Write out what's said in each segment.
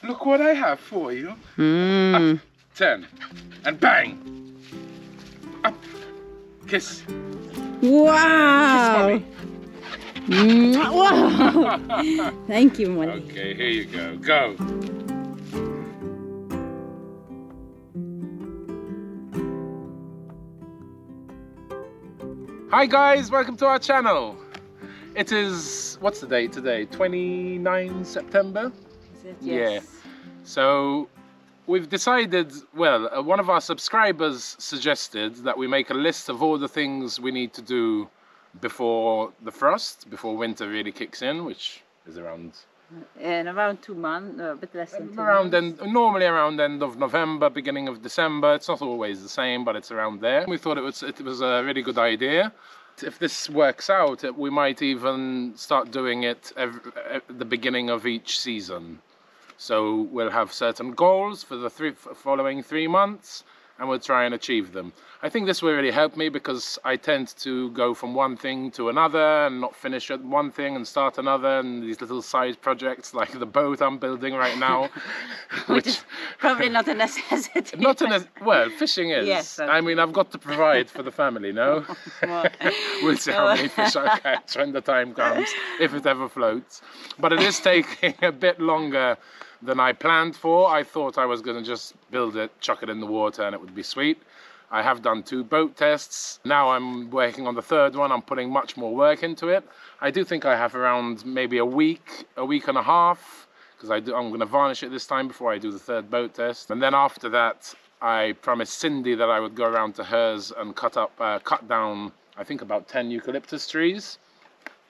Look what I have for you. Mm. Up, turn, and bang. Up, kiss. Wow! Kiss Wow! mommy. Thank you, Molly. Okay, here you go. Go. Hi guys, welcome to our channel. It is, what's the date today? 29 September? Is it? Yeah. Yes. So we've decided, well, one of our subscribers suggested that we make a list of all the things we need to do before the frost, before winter really kicks in, which is around In around 2 months, a bit less than 2 around months. normally around end of November, beginning of December. It's not always the same, but it's around there. We thought it was a really good idea. If this works out, we might even start doing it at the beginning of each season. So we'll have certain goals for the following 3 months, and we'll try and achieve them. I think this will really help me because I tend to go from one thing to another and not finish at one thing and start another, and these little side projects like the boat I'm building right now. Which is probably not a necessity. Well, fishing is. Yes, okay. I mean, I've got to provide for the family, no? Well, We'll see how many fish I catch when the time comes, if it ever floats. But it is taking a bit longer than I planned for. I thought I was going to just build it, chuck it in the water, and it would be sweet. I have done 2 boat tests. Now I'm working on the 3rd one. I'm putting much more work into it. I do think I have around maybe a week and a half, because I'm going to varnish it this time before I do the 3rd boat test. And then after that, I promised Cindy that I would go around to hers and cut down, I think about 10 eucalyptus trees.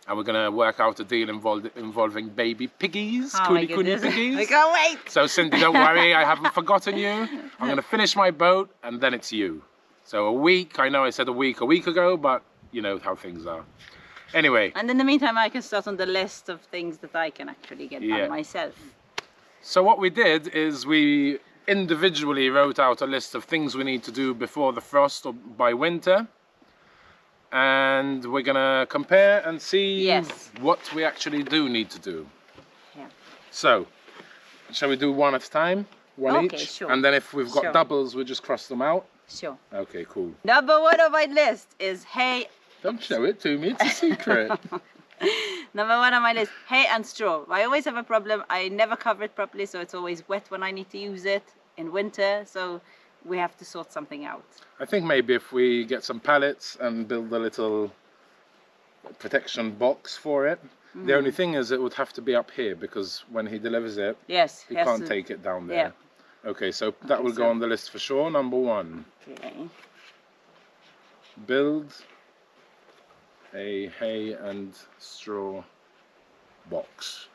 And we're going to work out a deal involving baby piggies, my cooney goodness. piggies. I can't wait. So Cindy, don't worry, I haven't forgotten you. I'm going to finish my boat and then it's you. So a week, I know I said a week ago, but you know how things are. Anyway. And in the meantime, I can start on the list of things that I can actually get done myself. So what we did is we individually wrote out a list of things we need to do before the frost or by winter. And we're gonna compare and see what we actually do need to do. Yeah. So, shall we do one at a time? One each? Sure. And then if we've got doubles, we'll just cross them out? Sure. Okay, cool. Number 1 on my list is hay. Don't show it to me, it's a secret. Number 1 on my list, hay and straw. I always have a problem. I never cover it properly, so it's always wet when I need to use it in winter. So we have to sort something out. I think maybe if we get some pallets and build a little protection box for it. The only thing is it would have to be up here because when he delivers it, he can't take it down there. Yeah. Okay, so that will go on the list for sure. Number 1. Okay. Build a hay and straw box.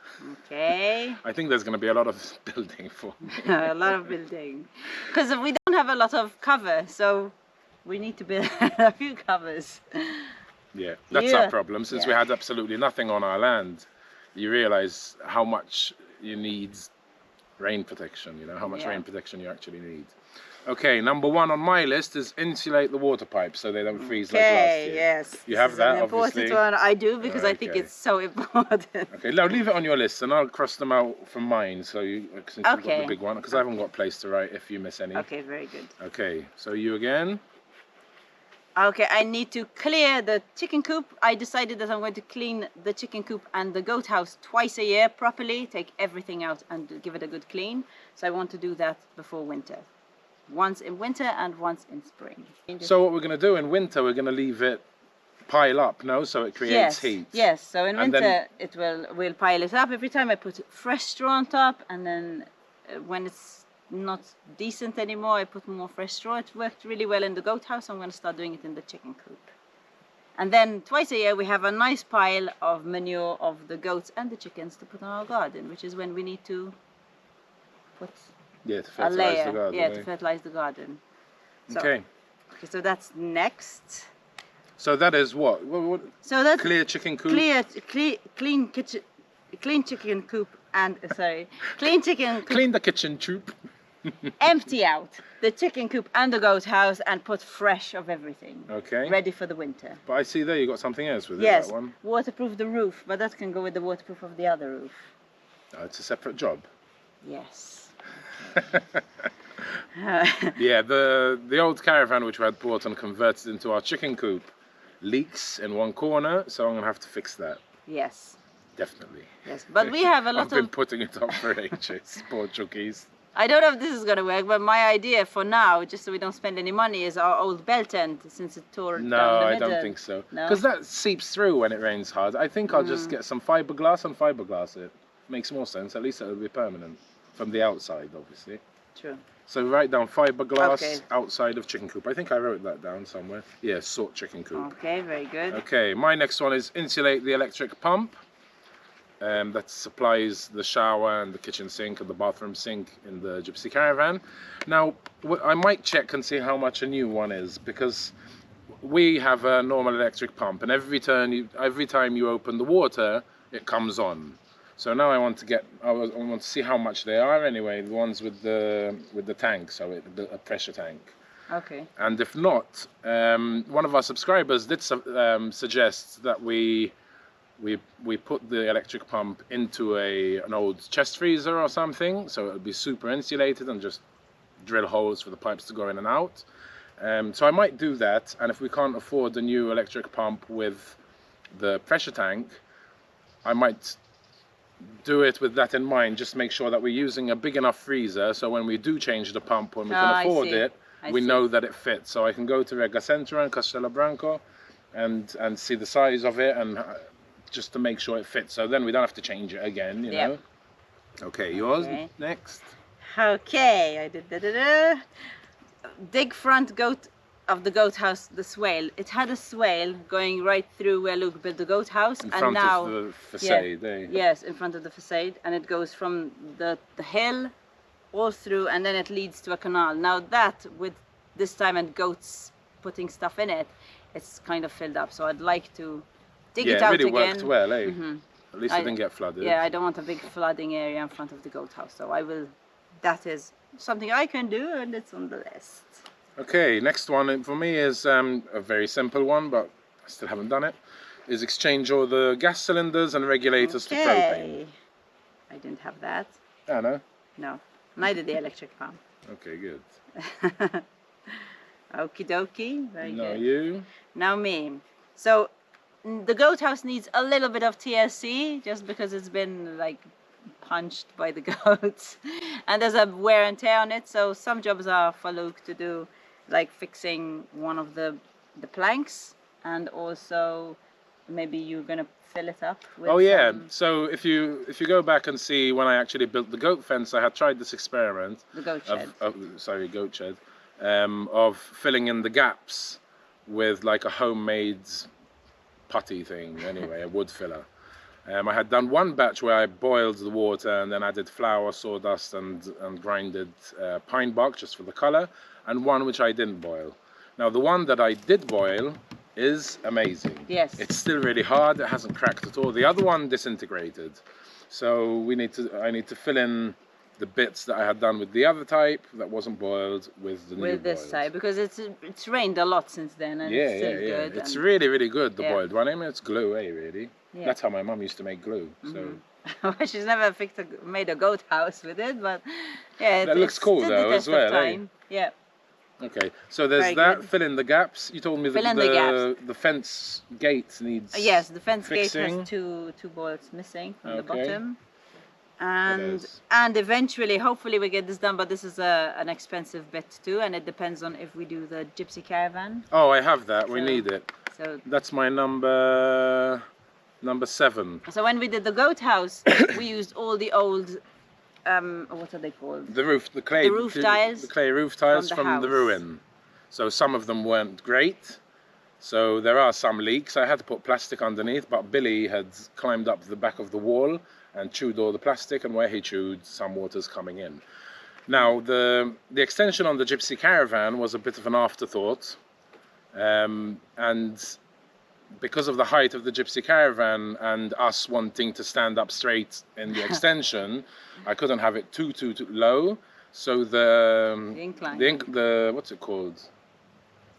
Okay. I think there's going to be a lot of building for me. A lot of building. Because we don't have a lot of cover, so we need to build a few covers. Yeah, that's our problem. Since we had absolutely nothing on our land, you realize how much you need rain protection, you know, how much rain protection you actually need. Okay, number 1 on my list is insulate the water pipes so they don't freeze like last year. Yes. You have that, obviously. Important one. I do because I think it's so important. Okay, now leave it on your list and I'll cross them out from mine so you since you've got the big one because I haven't got place to write if you miss any. Okay, very good. Okay, so you again. Okay, I need to clear the chicken coop. I decided that I'm going to clean the chicken coop and the goat house twice a year properly, take everything out and give it a good clean. So I want to do that before winter. Once in winter and once in spring. So what we're going to do in winter, we're going to leave it pile up, no? So it creates heat. Yes, so in winter we'll pile it up. Every time I put fresh straw on top, and then when it's not decent anymore, I put more fresh straw. It worked really well in the goat house. I'm going to start doing it in the chicken coop. And then twice a year we have a nice pile of manure of the goats and the chickens to put on our garden, which is when we need to put to fertilize the garden. To fertilize the garden. So, okay, so that's next. So that is what? So that's clear chicken coop. Clean chicken coop and clean chicken coop. Clean the kitchen coop. Empty out the chicken coop and the goat house and put fresh of everything. Okay. Ready for the winter. But I see there you got something else with it. Yes. That one. Waterproof the roof, but that can go with the waterproof of the other roof. Oh, it's a separate job. Yes. Yeah, the old caravan which we had bought and converted into our chicken coop leaks in one corner, so I'm gonna have to fix that. Yes. Definitely. Yes. But we have a lot I've been of. putting it off for ages. Poor chookies. I don't know if this is gonna work, but my idea for now, just so we don't spend any money, is our old bell tent, since it tore No, down the I middle. don't think so. No? Because that seeps through when it rains hard. I think I'll just get some fiberglass and fiberglass it. Makes more sense. At least it'll be permanent from the outside, obviously. True. So write down fiberglass Okay. outside of chicken coop. I think I wrote that down somewhere. Yeah, sort chicken coop. Okay, very good. Okay, my next one is insulate the electric pump. That supplies the shower and the kitchen sink and the bathroom sink in the Gypsy Caravan. Now, I might check and see how much a new one is, because we have a normal electric pump, and every time you open the water, it comes on. So now I want to see how much they are anyway. The ones with the tank, so a pressure tank. Okay. And if not, one of our subscribers did suggest that we put the electric pump into an old chest freezer or something, so it would be super insulated, and just drill holes for the pipes to go in and out. So I might do that, and if we can't afford a new electric pump with the pressure tank, I might do it with that in mind. Just make sure that we're using a big enough freezer, so when we do change the pump, when we can afford it, we know that it fits. So I can go to Rega Centro and Castelo Branco and see the size of it, and just to make sure it fits, so then we don't have to change it again, you know. Okay, yours next. Okay, I did dig front goat of the goat house, the swale. It had a swale going right through where Luke built the goat house, in and front now of the facade, yes, in front of the facade, and it goes from the hill all through, and then it leads to a canal. Now that, with this time and goats putting stuff in it, it's kind of filled up, so I'd like to dig it out really again. Worked well, eh? At least it didn't get flooded. Yeah, I don't want a big flooding area in front of the goat house, so I will. That is something I can do, and it's on the list. Okay, next one for me is a very simple one, but I still haven't done it. Is exchange all the gas cylinders and regulators to propane. I didn't have that. I know. No, neither the electric pump. Okay, good. Okie dokie, very good. Now you. Now me. So the goat house needs a little bit of TLC, just because it's been like punched by the goats, and there's a wear and tear on it. So some jobs are for Luke to do, like fixing one of the planks, and also maybe you're gonna fill it up with so if you go back and see when I actually built the goat fence, I had tried this experiment, the goat shed. Goat shed, of filling in the gaps with like a homemade putty thing, anyway, a wood filler. I had done one batch where I boiled the water and then added flour, sawdust and grinded pine bark just for the color, and one which I didn't boil. Now the one that I did boil is amazing. Yes. It's still really hard, it hasn't cracked at all. The other one disintegrated. So I need to fill in the bits that I had done with the other type that wasn't boiled with the new with this boiled. type, because it's rained a lot since then, and it's still good. It's really, really good, the boiled one. I mean, it's glue, really. Yeah. That's how my mum used to make glue. So Well, she's never made a goat house with it, but yeah, that looks cool though as well. Yeah. Okay, so there's Very that. good. Fill in the gaps. You told me that the fence gate needs Yes, the fence fixing. gate has two bolts missing from the Okay. bottom, and eventually, hopefully, we get this done. But this is an expensive bit too, and it depends on if we do the Gypsy Caravan. Oh, I have that. We So- need it. So That's my number 7. So when we did the goat house, we used all the old, what are they called? The clay roof tiles the clay roof tiles from the from the house. ruin. So some of them weren't great. So there are some leaks. I had to put plastic underneath, but Billy had climbed up the back of the wall and chewed all the plastic, and where he chewed, some water's coming in. Now the extension on the Gypsy Caravan was a bit of an afterthought, and because of the height of the Gypsy Caravan and us wanting to stand up straight in the extension, I couldn't have it too low. So the incline. the what's it called?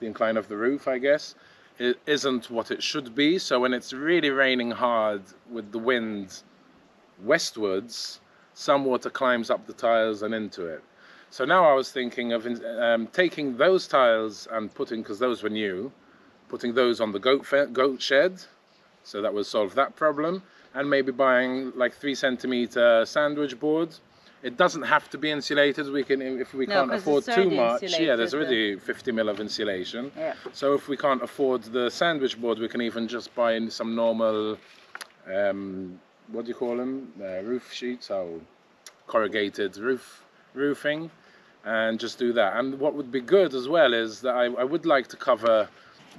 The incline of the roof, I guess, it isn't what it should be. So when it's really raining hard with the wind westwards, some water climbs up the tiles and into it. So now I was thinking of taking those tiles and putting, because those were new, putting those on the goat shed, so that would solve that problem, and maybe buying like 3 centimeter sandwich board. It doesn't have to be insulated. We can, if we can't afford too much. Yeah, there's already 50 mil of insulation. Yeah. So if we can't afford the sandwich board, we can even just buy in some normal, what do you call them? Roof sheets, or corrugated roofing, and just do that. And what would be good as well is that I would like to cover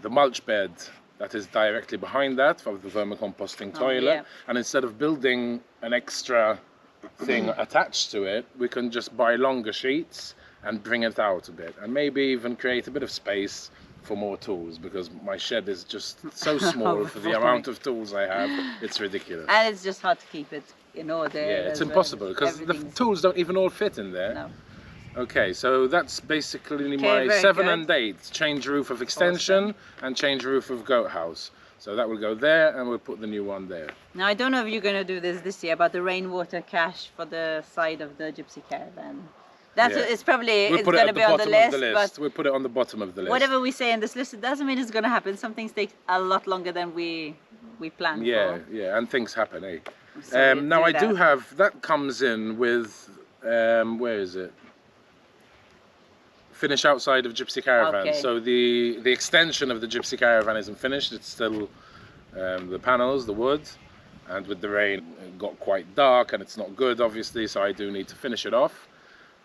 the mulch bed that is directly behind that for the vermicomposting toilet. Yeah. And instead of building an extra thing attached to it, we can just buy longer sheets and bring it out a bit, and maybe even create a bit of space for more tools, because my shed is just so small for the amount of tools I have. It's ridiculous. And it's just hard to keep it in order. Yeah, it's impossible because the tools don't even all fit in there. No. Okay, so that's basically Okay, my very 7 good. and 8. Change roof of extension and change roof of goat house. So that will go there, and we'll put the new one there. Now I don't know if you're going to do this year, but the rainwater cache for the side of the gypsy caravan. That's Yeah. it's probably We'll it's put it going at to the be on the bottom of list, the list. but We'll put it on the bottom of the list. whatever we say in this list, it doesn't mean it's going to happen. Some things take a lot longer than we planned Yeah, for. yeah, and things happen, eh? So we Now I do that. have, that comes in with, where is it? Finish outside of Gypsy Caravan. Okay. So the extension of the Gypsy Caravan isn't finished. It's still the panels, the wood, and with the rain it got quite dark and it's not good, obviously, so I do need to finish it off.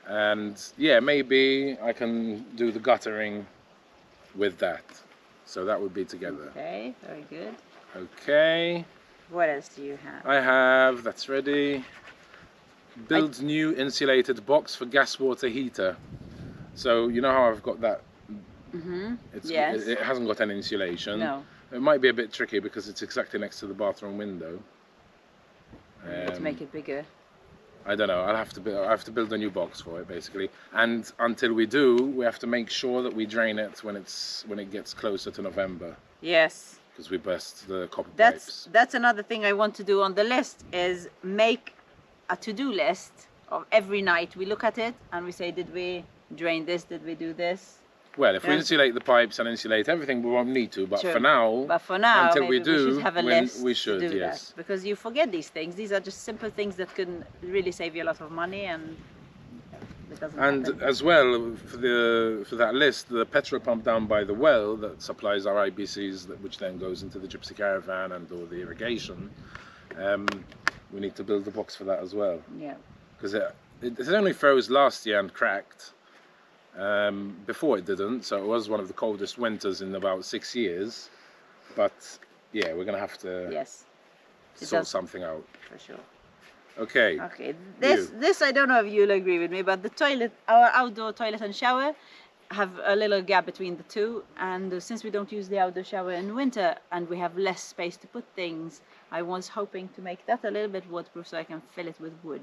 And yeah, maybe I can do the guttering with that. So that would be together. Okay, very good. Okay. What else do you have? I have, that's ready. Build new insulated box for gas water heater. So you know how I've got that? Yes. It hasn't got any insulation. No. It might be a bit tricky because it's exactly next to the bathroom window. To make it bigger. I don't know. I have to build a new box for it, basically. And until we do, we have to make sure that we drain it when it gets closer to November, Yes. because we burst the copper That's pipes. that's another thing I want to do on the list, is make a to-do list of every night. We look at it and we say, did we drain this? Did we do this? Well, if we Yeah. insulate the pipes and insulate everything, we won't need to. But Sure. for now, But for now, until maybe we do, should have a when list we should, to do yes. that, because you forget these things. These are just simple things that can really save you a lot of money, and it doesn't And happen. as well, for that list, the petrol pump down by the well that supplies our IBCs, which then goes into the Gypsy Caravan and all the irrigation, we need to build a box for that as well. Yeah. Because it only froze last year and cracked. Before it didn't, so it was one of the coldest winters in about 6 years. But yeah, we're gonna have to Yes. It sort does, something out. for sure. Okay. Okay. This I don't know if you'll agree with me, but the toilet, our outdoor toilet and shower, have a little gap between the two, and since we don't use the outdoor shower in winter and we have less space to put things, I was hoping to make that a little bit waterproof so I can fill it with wood.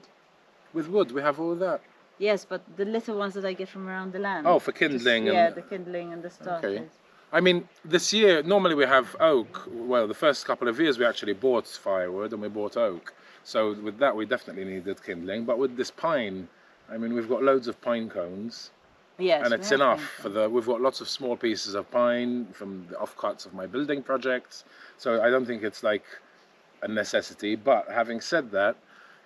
With wood, we have all that. Yes, but the little ones that I get from around the land. Oh, for kindling Yeah, and- the kindling and the stuff. Okay. I mean, this year, normally we have oak. Well, the first couple of years we actually bought firewood and we bought oak. So with that, we definitely needed kindling. But with this pine, I mean, we've got loads of pine cones. Yes, And we it's have enough plenty. we've got lots of small pieces of pine from the offcuts of my building projects. So I don't think it's like a necessity. But having said that,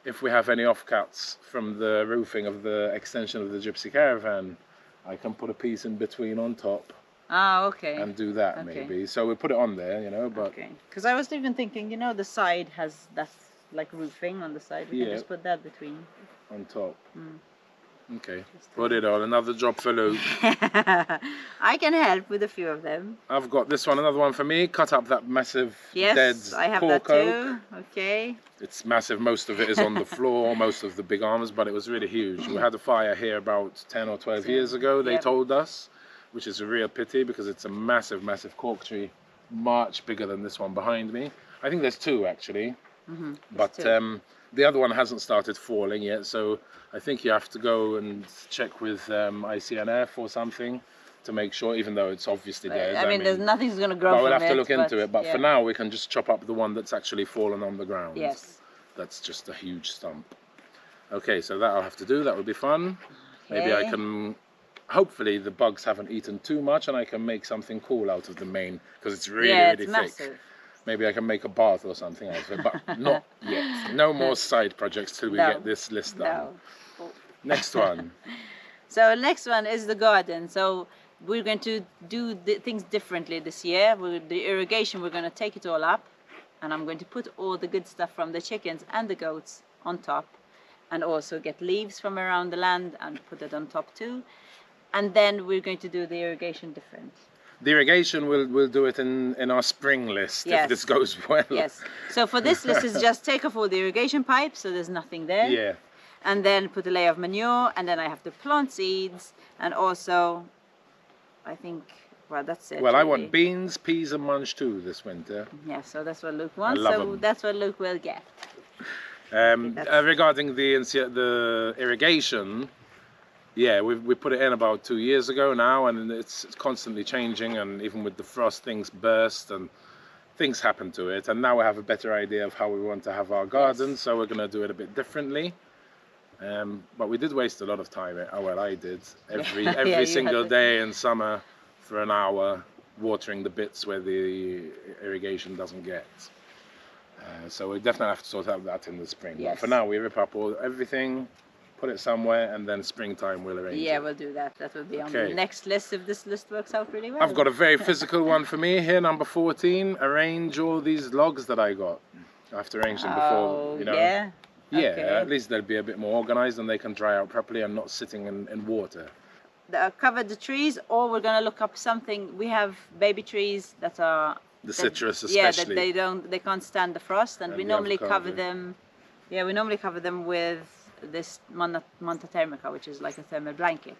if we have any offcuts from the roofing of the extension of the Gypsy Caravan, I can put a piece in between on top Ah, okay. and do that Okay. maybe. So we put it on there, you know, but Okay. Because I was even thinking, you know, the side has that like roofing on the side. We Yeah. can just put that between. on top. Mm. Okay, put it on. Another job for Luke. I can help with a few of them. I've got this one, another one for me. Cut up that massive Yes, dead I have that cork oak. too. Okay. It's massive. Most of it is on the floor, most of the big arms, but it was really huge. We had a fire here about 10 or 12 years ago, they Yep. told us, which is a real pity because it's a massive, massive cork tree, much bigger than this one behind me. I think there's two actually, but two. the other one hasn't started falling yet, so I think you have to go and check with ICNF or something to make sure, even though it's obviously dead. I mean, there's nothing's going to grow but from we'll have it. to look into it. But yeah. for now, we can just chop up the one that's actually fallen on the ground. Yes. That's just a huge stump. Okay, so that I'll have to do. That would be fun. Maybe I Okay. can. Hopefully the bugs haven't eaten too much, and I can make something cool out of the main because it's really Yeah, really it's thick. massive. Maybe I can make a bath or something out of it, but not yet. No more side projects till we No. get this list done. No. Next one. So next one is the garden. So we're going to do things differently this year. The irrigation, we're going to take it all up, and I'm going to put all the good stuff from the chickens and the goats on top, and also get leaves from around the land and put it on top too. And then we're going to do the irrigation different. The irrigation, we'll do it in our spring list Yes. if this goes well. Yes. So for this list is just take off all the irrigation pipes, so there's nothing there. Yeah. And then put a layer of manure, and then I have to plant seeds, and also, I think, well, that's it. Well, I really. want beans, peas, and munch too this winter. Yeah, so that's what Luke wants. love So 'em. that's what Luke will get. Regarding the irrigation, yeah, we put it in about 2 years ago now, and it's constantly changing, and even with the frost, things burst and things happen to it. And now we have a better idea of how we want to have our garden, Yes. so we're going to do it a bit differently. But we did waste a lot of time. Well, I did every Yeah, you single had to. day in summer for an hour watering the bits where the irrigation doesn't get. So we definitely have to sort out that in the spring. But Yes. for now, we rip up everything, put it somewhere, and then springtime we'll arrange Yeah, it. we'll do that. That will be on Okay. the next list if this list works out really well. I've got a very physical one for me here, number 14. Arrange all these logs that I got. I have to arrange them before, Oh, you know. yeah. Yeah, Okay. at least they'll be a bit more organized and they can dry out properly and not sitting in water. Cover the trees, or we're gonna look up something. We have baby trees that are The citrus yeah, especially. that they can't stand the frost, and we the normally cover avocado. them. Yeah, we normally cover them with this Manta Thermica, which is like a thermal blanket.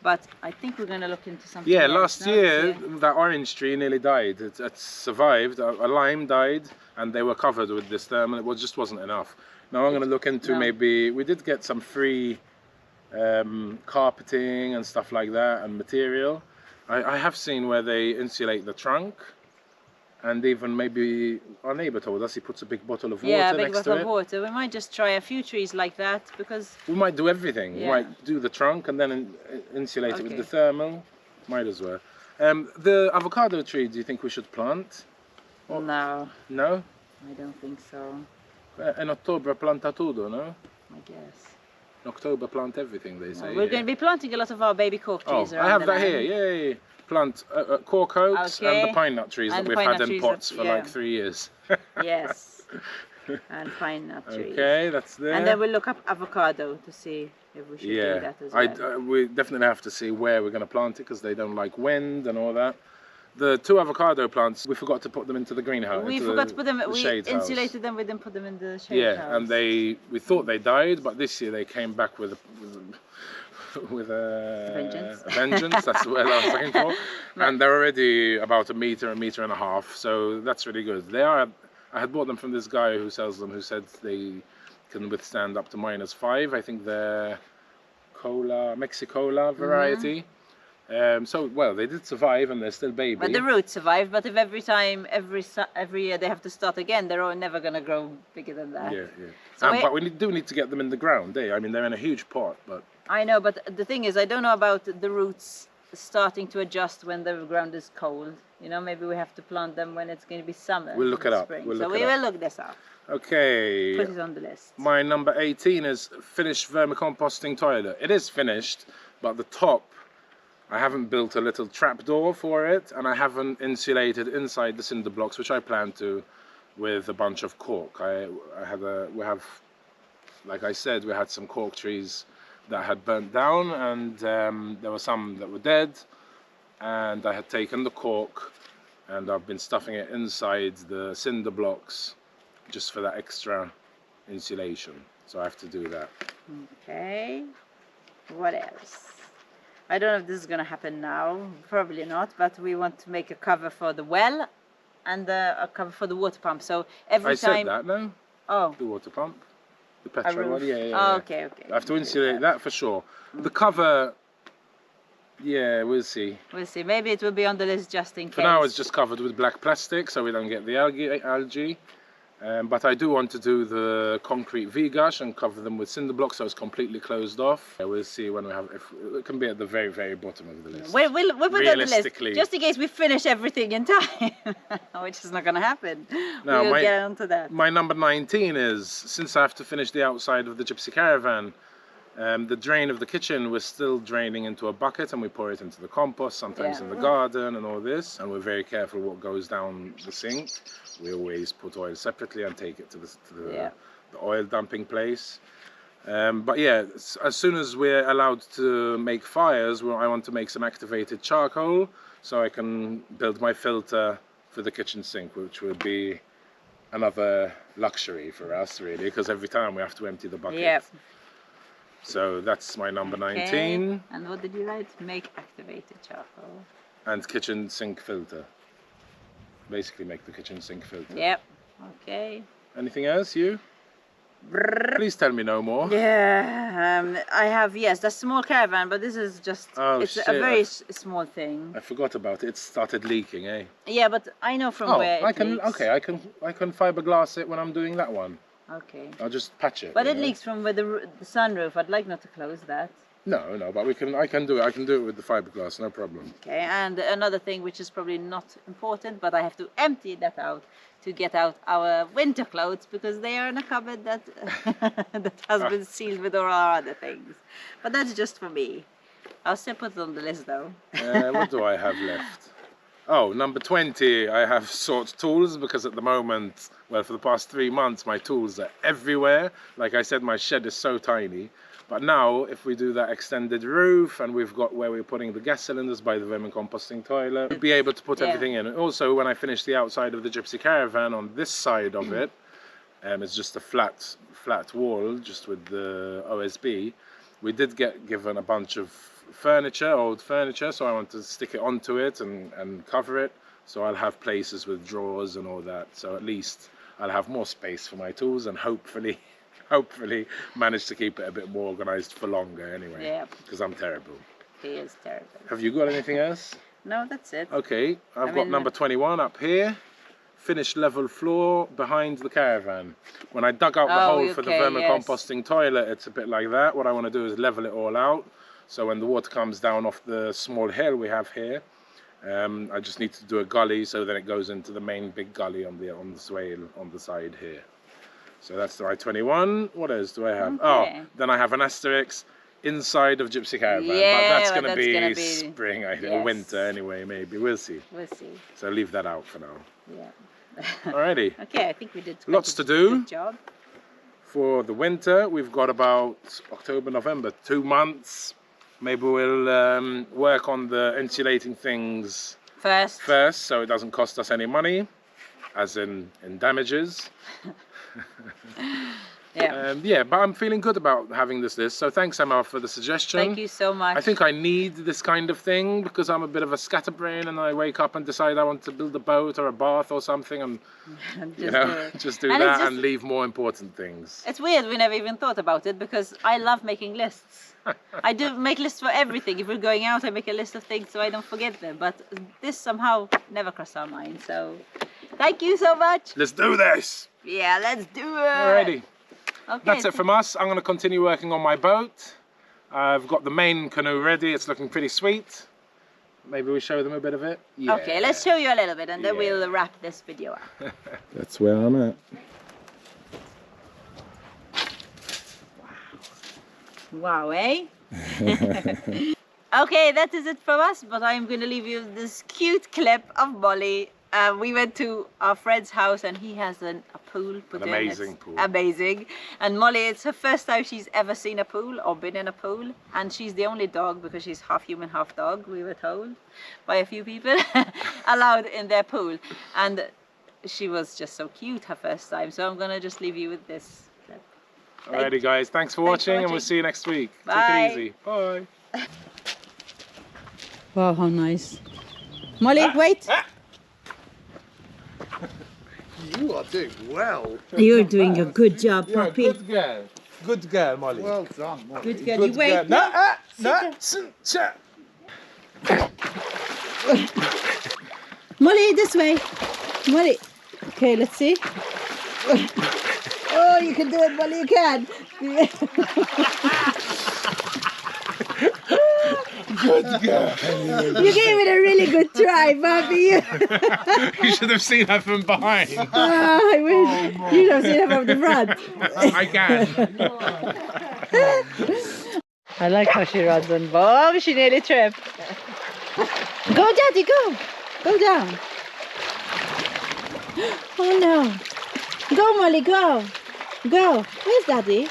But I think we're gonna look into something. Yeah, else last now year this that orange tree nearly died. It survived. A lime died, and they were covered with this thermal. It just wasn't enough. Now I'm going to look into No. maybe we did get some free carpeting and stuff like that and material. I have seen where they insulate the trunk, and even maybe our neighbour told us he puts a big bottle of water Yeah, a big next bottle to of it. water. We might just try a few trees like that because We might do everything. We Yeah. might do the trunk and then insulate it with Okay. the thermal. Might as well. The avocado tree, do you think we should plant? no, No? I don't think so. In October planta tutto, no? I guess. In October plant everything, they No, say. we're going to be planting a lot of our baby cork Oh, trees around I have the that here, land. yay! Plant cork oaks and Okay. the pine nut trees And that the we've pine had nut in trees pots that- for yeah. like 3 years. Yes. And pine nut trees. Okay, that's there. And then we'll look up avocado to see if we should do Yeah, that as well. we definitely have to see where we're going to plant it because they don't like wind and all that. The 2 avocado plants, we forgot to put them into the greenhouse. We into forgot to put them. the We shade house. insulated them. We didn't put them in the shade Yeah, house. and we thought they died, but this year they came back with a Vengeance. a vengeance. That's the word I was looking for. And they're already about a meter and a half, so that's really good. I had bought them from this guy who sells them, who said they can withstand up to -5. I think they're Mexicola variety. So well, they did survive, and they're still baby. But the roots survive. But if every year they have to start again, they're all never gonna grow bigger than that. Yeah. So But we do need to get them in the ground. I mean, they're in a huge pot, but I know, but the thing is, I don't know about the roots starting to adjust when the ground is cold. You know, maybe we have to plant them when it's going to be summer. We'll look in it up. spring. We'll So look we it up. will look this up. okay. Put it on the list. My number 18 is finished vermicomposting toilet. It is finished, but the top, I haven't built a little trapdoor for it, and I haven't insulated inside the cinder blocks, which I plan to, with a bunch of cork. Like I said, we had some cork trees that had burnt down, and there were some that were dead, and I had taken the cork and I've been stuffing it inside the cinder blocks just for that extra insulation. So I have to do that. Okay. What else? I don't know if this is going to happen now. Probably not. But we want to make a cover for the well and a cover for the water pump. So every I time. said that, no? Oh. The water pump. The A petrol roof. one, yeah. Oh, okay. I have to insulate that for sure. The cover, yeah, we'll see. We'll see. Maybe it will be on the list just in case. For now, it's just covered with black plastic so we don't get the algae. But I do want to do the concrete V-gush and cover them with cinder blocks so it's completely closed off. We'll see when we have, if it can be at the very, very bottom of the list. We'll put it on the list, just in case we finish everything in time, which is not going to happen. Now, we'll get onto that. My number 19 is, since I have to finish the outside of the gypsy caravan, the drain of the kitchen, we're still draining into a bucket and we pour it into the compost, sometimes in the garden and all this. And we're very careful what goes down the sink. We always put oil separately and take it to the oil dumping place. But yeah, as soon as we're allowed to make fires, I want to make some activated charcoal so I can build my filter for the kitchen sink, which would be another luxury for us really, because every time we have to empty the bucket. Yep. So that's my number 19. And what did you write? Make activated charcoal. And kitchen sink filter. Basically make the kitchen sink filter. Yep. Okay. Anything else, you? Please tell me no more. Yeah, I have, yes, the small caravan, but this is just, it's a very small thing. I forgot about it. It started leaking, eh? Yeah, but I know from where it leaks. Okay, I can fiberglass it when I'm doing that one. Okay. I'll just patch it. But it leaks from where the sunroof. I'd like not to close that. No, but I can do it. I can do it with the fiberglass, no problem. Okay, and another thing which is probably not important, but I have to empty that out to get out our winter clothes because they are in a cupboard that that has been sealed with all our other things. But that's just for me. I'll still put it on the list though. What do I have left? Oh, number 20, I have sought tools because at the moment, well, for the past 3 months, my tools are everywhere. Like I said, my shed is so tiny. But now, if we do that extended roof and we've got where we're putting the gas cylinders by the vermin composting toilet, we'll be able to put everything in. Also, when I finish the outside of the gypsy caravan, on this side of it, it's just a flat wall, just with the OSB. We did get given a bunch of old furniture, so I want to stick it onto it and cover it. So I'll have places with drawers and all that. So at least I'll have more space for my tools and hopefully manage to keep it a bit more organized for longer anyway. Yeah. Because I'm terrible. He is terrible. Have you got anything else? No, that's it. Okay, I've got number 21 up here. Finished level floor behind the caravan. When I dug out the hole for the vermicomposting toilet, it's a bit like that. What I want to do is level it all out. So when the water comes down off the small hill we have here, I just need to do a gully so then it goes into the main big gully on the swale on the side here. So that's my 21. What else do I have? Okay. Oh, then I have an asterisk inside of Gypsy Caravan. Yeah, but that's going to be spring, I think, or winter anyway, maybe. We'll see. We'll see. So leave that out for now. Yeah. Alrighty. Okay, I think we did lots to do. Good job. For the winter, we've got about October, November, 2 months. Maybe we'll work on the insulating things first, so it doesn't cost us any money, as in damages. Yeah, but I'm feeling good about having this list. So thanks, Emma, for the suggestion. Thank you so much. I think I need this kind of thing because I'm a bit of a scatterbrain and I wake up and decide I want to build a boat or a bath or something and just do that and leave more important things. It's weird, we never even thought about it because I love making lists. I do make lists for everything. If we're going out, I make a list of things so I don't forget them. But this somehow never crossed our mind. So thank you so much. Let's do this. Yeah, let's do it. Alrighty. Okay. That's it from us. I'm going to continue working on my boat. I've got the main canoe ready. It's looking pretty sweet. Maybe we show them a bit of it. Yeah. Okay, let's show you a little bit and then we'll wrap this video up. That's where I'm at. Wow, eh? Okay, that is it from us, but I'm going to leave you this cute clip of Molly. We went to our friend's house and he has a pool put in. Amazing pool. Amazing. And Molly, it's her first time she's ever seen a pool or been in a pool. And she's the only dog, because she's half human, half dog, we were told by a few people, allowed in their pool. And she was just so cute her first time. So I'm going to just leave you with this. Alrighty guys, thanks for watching and we'll see you next week. Bye. Take it easy. Bye. Wow, how nice. Molly, wait. You are doing well. You're doing a good job, puppy. Good girl. Good girl, Molly. Well done, Molly. Good girl. You wait. Molly, this way. Molly. Okay, let's see. Oh, you can do it, Molly, you can. Good girl. You gave it a really good try, Bobby. You should have seen her from behind. I wish you have seen her from the front. I can. I like how she runs on Bob. She nearly tripped. Go, Daddy, go. Go down. Oh no. Go, Molly, go. Go. Where's Daddy?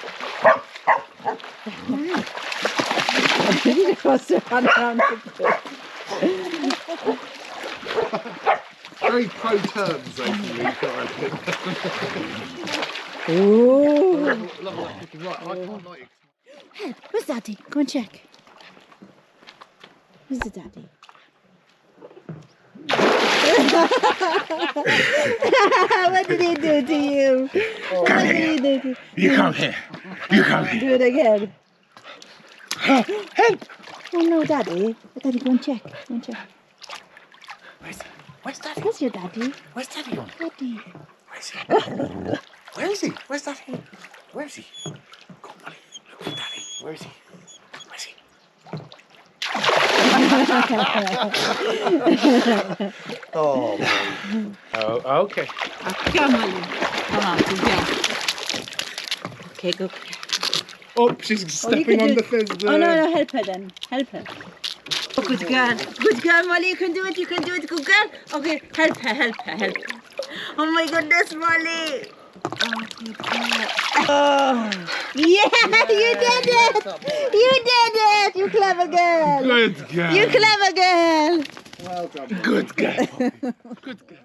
He wants to run around the pool. Very pro terms, though, for me. Ooh. Right, I can't like. Hey, where's Daddy? Go and check. Where's the Daddy? What did he do to you? What did he do to you? You come here. You come here. Do it again. Help! Oh no, Daddy. Daddy, go and check. Go and check. Where's Daddy? Where's your Daddy? Where's Daddy gone? Daddy. Where's he? Where is he? Where's Daddy? Where is he? Come on, Molly. Look for Daddy. Where is he? Where's he? Oh, boy. Oh, okay. Come on. Come on, go. Okay, go. Oh, she's you stepping can on do the it. fence. Oh no, help her then. Help her. Oh, good girl. Good girl, Molly. You can do it. You can do it. Good girl. Okay, help her. Help her. Help her. Oh my goodness, Molly. Oh, good girl. Oh. Yeah, you did it. You did it. You clever girl. Good girl. You clever girl. Well done. Good girl. Good girl.